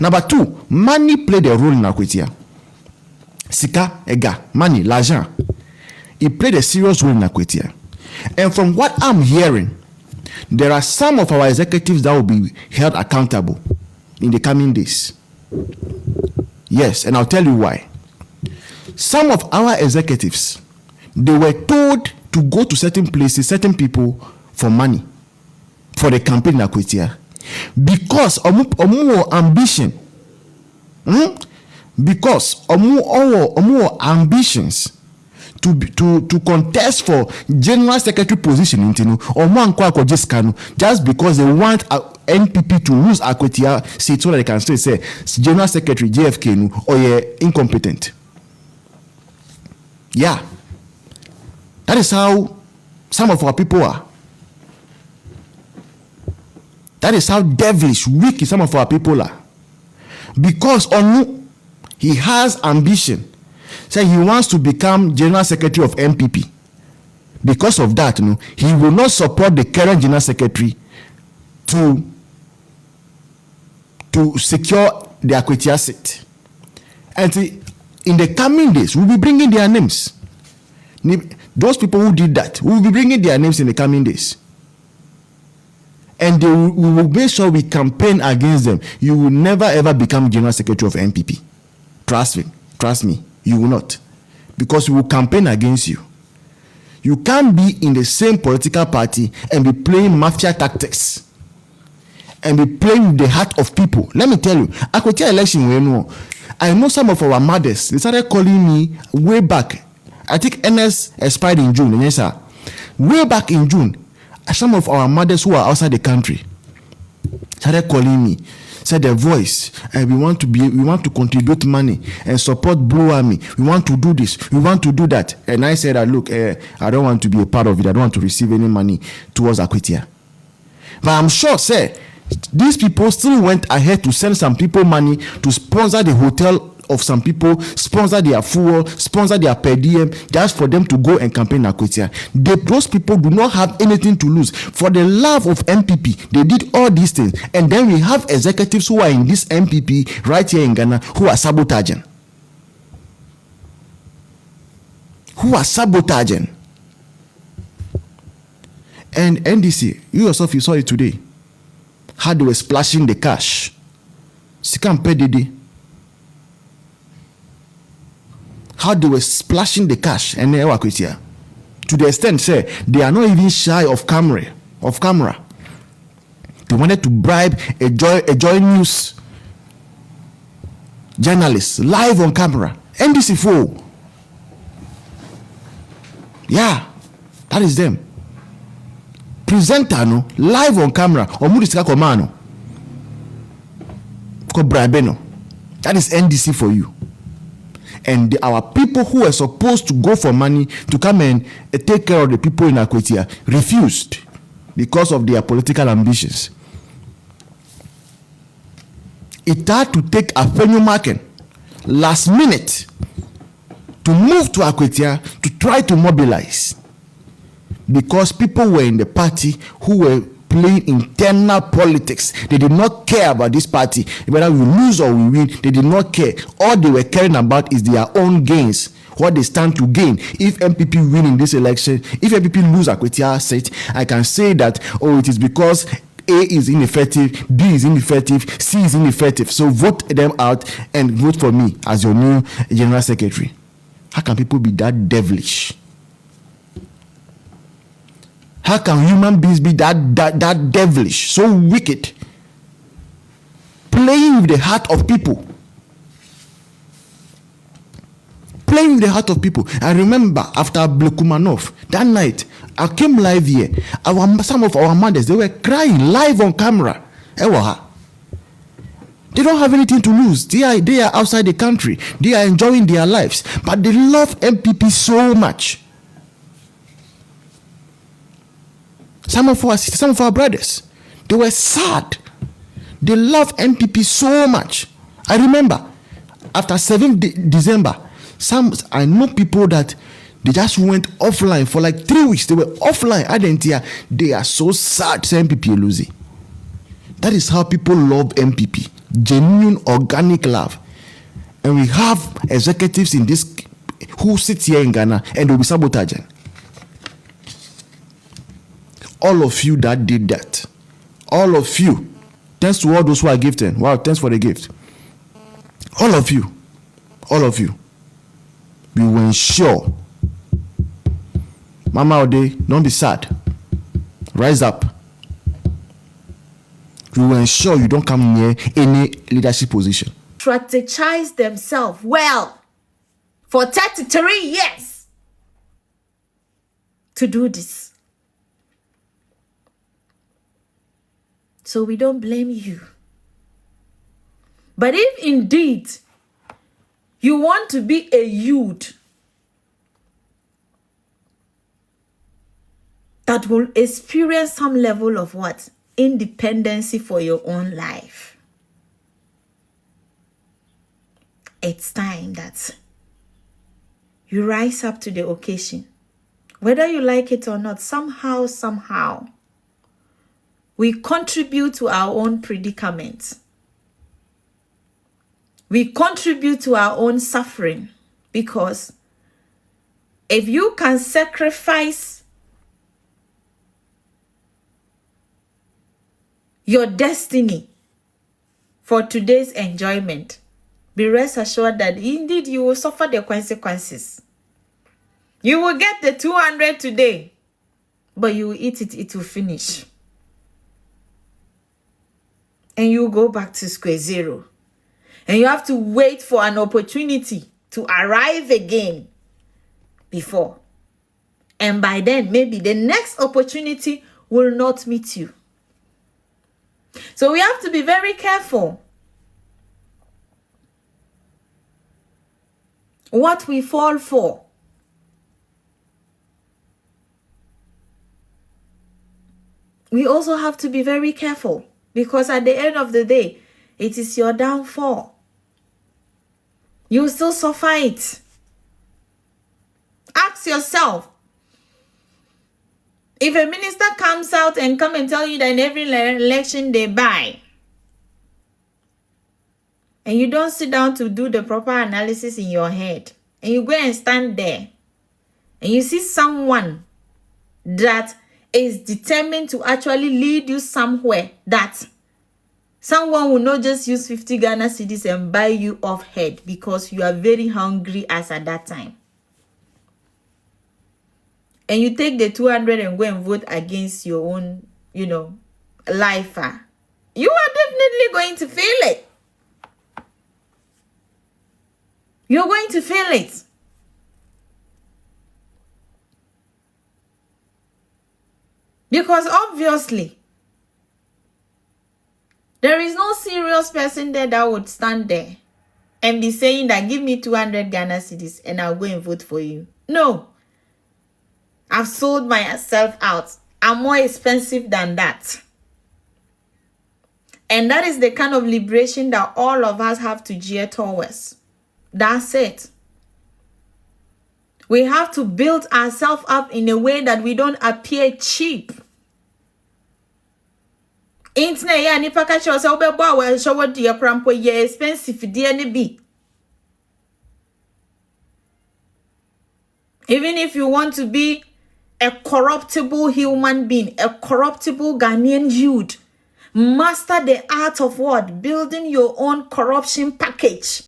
Number two, money played a role in Aquitia. Sika, ega, money, l'argent. It played a serious role in Aquitia. And from what I'm hearing, there are some of our executives that will be held accountable in the coming days. Yes, and I'll tell you why. Some of our executives, they were told to go to certain places, certain people for money, for the campaign in Aquitia. Because omu ambition, because omu ambitions to contest for general secretary position, just because they want NPP to lose Aquitia seat so that they can still say general secretary JFK or incompetent. Yeah, that is how some of our people are. That is how devilish, wicked some of our people are. Because he has ambition. Say he wants to become general secretary of NPP. Because of that, he will not support the current general secretary to secure the Aquitia seat. And in the coming days, we'll be bringing their names. Those people who did that, we'll be bringing their names in the coming days. And we will make sure we campaign against them. You will never ever become general secretary of NPP. Trust me, you will not. Because we will campaign against you. You can't be in the same political party and be playing mafia tactics. And be playing with the heart of people. Let me tell you, Aquitia election, I know some of our mothers, they started calling me way back. I think NS expired in June. Yes, sir. Way back in June, some of our mothers who are outside the country started calling me, said the voice, we want to contribute money and support Blue Army. We want to do this, we want to do that. And I said, look, I don't want to be a part of it. I don't want to receive any money towards Aquitia. But I'm sure, sir, these people still went ahead to send some people money to sponsor the hotel of some people, sponsor their fuel, sponsor their per diem, just for them to go and campaign Aquitia. Those people do not have anything to lose. For the love of NPP, they did all these things. And then we have executives who are in this NPP right here in Ghana who are sabotaging. And NDC, you yourself, you saw it today. How they were splashing the cash. How they were splashing the cash and Aquitia. To the extent, say, they are not even shy of camera. They wanted to bribe a Joy News journalist live on camera. NDC 4. Yeah, that is them. Presenter no live on camera. Omudisika komano. Ko bribe no. That is NDC for you. And our people who were supposed to go for money to come and take care of the people in Aquitia refused because of their political ambitions. It had to take a market last minute to move to Aquitia to try to mobilize, because people were in the party who were playing internal politics. They did not care about this party. Whether we lose or we win, they did not care. All they were caring about is their own gains, what they stand to gain. If NPP win in this election, if NPP lose Aquitia seat, I can say that, it is because A is ineffective, B is ineffective, C is ineffective. So vote them out and vote for me as your new general secretary. How can people be that devilish? How can human beings be that devilish, so wicked, playing with the heart of people? Playing with the heart of people. I remember after Blekumanov, that night, I came live here. Some of our mothers, they were crying live on camera. They don't have anything to lose. They are outside the country. They are enjoying their lives. But they love NPP so much. Some of our brothers, they were sad. They love NPP so much. I remember after 7th December, I know people that they just went offline for like 3 weeks. They were offline. They are so sad. NPP losing. That is how people love NPP. genuine, organic love. And we have executives in this who sit here in Ghana and they'll be sabotaging. All of you that did that, all of you, thanks to all those who are gifting. Wow, thanks for the gift. All of you, we will ensure. Mama Ode, don't be sad. Rise up. We will ensure you don't come near any leadership position. Strategize themselves well for 33 years to do this. So we don't blame you. But if indeed you want to be a youth that will experience some level of what? Independency for your own life. It's time that you rise up to the occasion. Whether you like it or not, somehow, we contribute to our own predicament. We contribute to our own suffering, because if you can sacrifice your destiny for today's enjoyment, be rest assured that indeed you will suffer the consequences. You will get the 200 today, but you will eat it, it will finish. And you will go back to square zero. And you have to wait for an opportunity to arrive again before. And by then, maybe the next opportunity will not meet you. So we have to be very careful what we fall for. We also have to be very careful, because at the end of the day, it is your downfall. You still suffer it. Ask yourself, if a minister comes out and come and tell you that in every election they buy, and you don't sit down to do the proper analysis in your head, and you go and stand there, and you see someone that is determined to actually lead you somewhere, that someone will not just use 50 Ghana cedis and buy you off head because you are very hungry as at that time, and you take the 200 and go and vote against your own, life, you are definitely going to feel it. You're going to feel it. Because obviously, there is no serious person there that would stand there and be saying that give me 200 Ghana cedis and I'll go and vote for you. No. I've sold myself out. I'm more expensive than that. And that is the kind of liberation that all of us have to gear towards. That's it. We have to build ourselves up in a way that we don't appear cheap. Internet ya nipa ka che o be bo we show what your crampo ye expensive dear ne be. Even if you want to be a corruptible human being, a corruptible Ghanaian youth, master the art of what? Building your own corruption package.